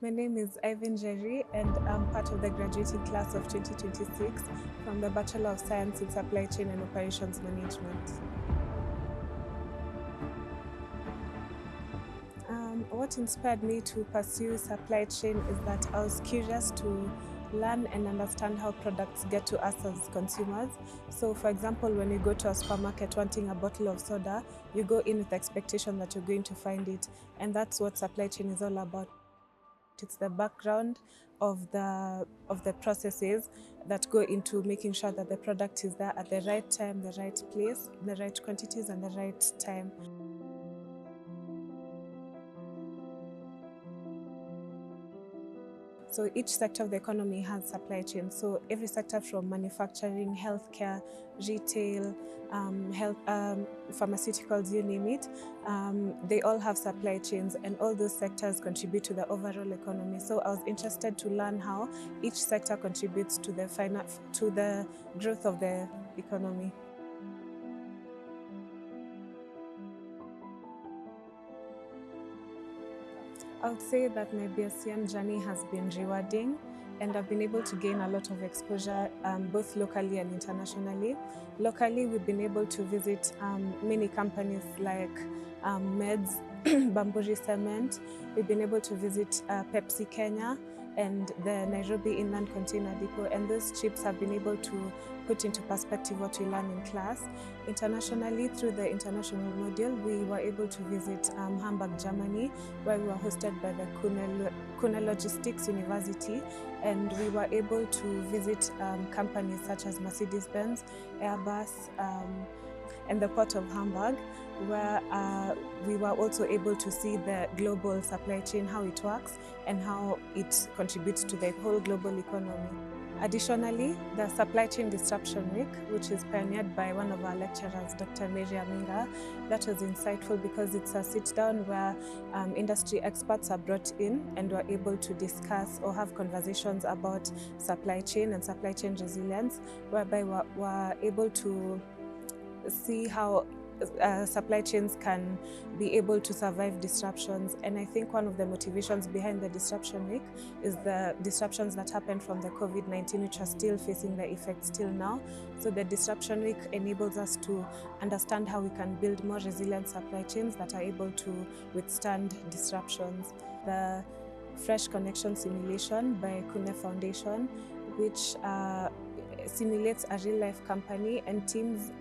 My name is Ivyb Njeri and I'm part of the graduating class of 2026 from the Bachelor of Science in Supply Chain and Operations Management. What inspired me to pursue supply chain is that I was curious to learn and understand how products get to us as consumers. So for example, when you go to a supermarket wanting a bottle of soda, you go in with the expectation that you're going to find it. And that's what supply chain is all about. It's the background of the processes that go into making sure that the product is there at the right time, the right place, the right quantities and the right time. So each sector of the economy has supply chain. So every sector from manufacturing, healthcare, retail, pharmaceuticals, you name it, they all have supply chains, and all those sectors contribute to the overall economy. So I was interested to learn how each sector contributes to the growth of the economy. I would say that my BSCM journey has been rewarding, and I've been able to gain a lot of exposure both locally and internationally. Locally, we've been able to visit many companies like Meds, Bamburi Cement. We've been able to visit Pepsi Kenya and the Nairobi Inland Container Depot, and those trips have been able to put into perspective what we learn in class. Internationally, through the international module, we were able to visit Hamburg, Germany, where we were hosted by the Kuhne Logistics University, and we were able to visit companies such as Mercedes-Benz, Airbus, and the Port of Hamburg, where we were also able to see the global supply chain, how it works and how it contributes to the whole global economy. Additionally, the Supply Chain Disruption Week, which is pioneered by one of our lecturers, Dr. Mary Aminga, that was insightful because it's a sit-down where industry experts are brought in and we're able to discuss or have conversations about supply chain and supply chain resilience, whereby we're able to see how supply chains can be able to survive disruptions. And I think one of the motivations behind the Disruption Week is the disruptions that happened from the COVID-19, which are still facing the effects till now. So the Disruption Week enables us to understand how we can build more resilient supply chains that are able to withstand disruptions. The Fresh Connection Simulation by Kuhne Foundation, which simulates a real-life company, and teams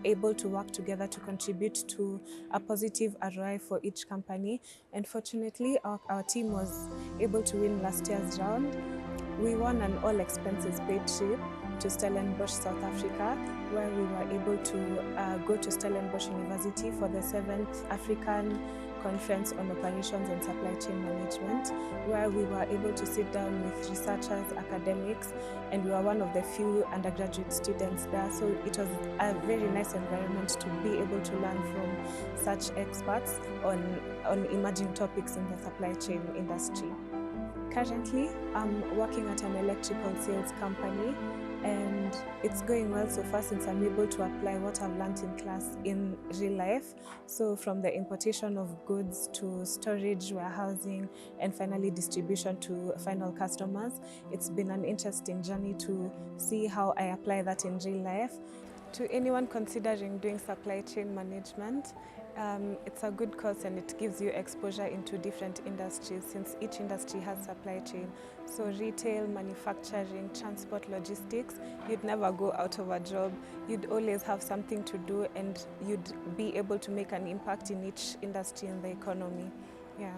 able to work together to contribute to a positive ROI for each company. And fortunately, our team was able to win last year's round. We won an all-expenses paid trip to Stellenbosch, South Africa, where we were able to go to Stellenbosch University for the 7th African Conference on Operations and Supply Chain Management, where we were able to sit down with researchers, academics, and we were one of the few undergraduate students there. So it was a very nice environment to be able to learn from such experts on emerging topics in the supply chain industry. Currently, I'm working at an electrical sales company, and it's going well so far since I'm able to apply what I've learned in class in real life. So from the importation of goods to storage, warehousing, and finally distribution to final customers, it's been an interesting journey to see how I apply that in real life. To anyone considering doing supply chain management, it's a good course and it gives you exposure into different industries, since each industry has supply chain. So retail, manufacturing, transport, logistics, you'd never go out of a job. You'd always have something to do, and you'd be able to make an impact in each industry in the economy. Yeah.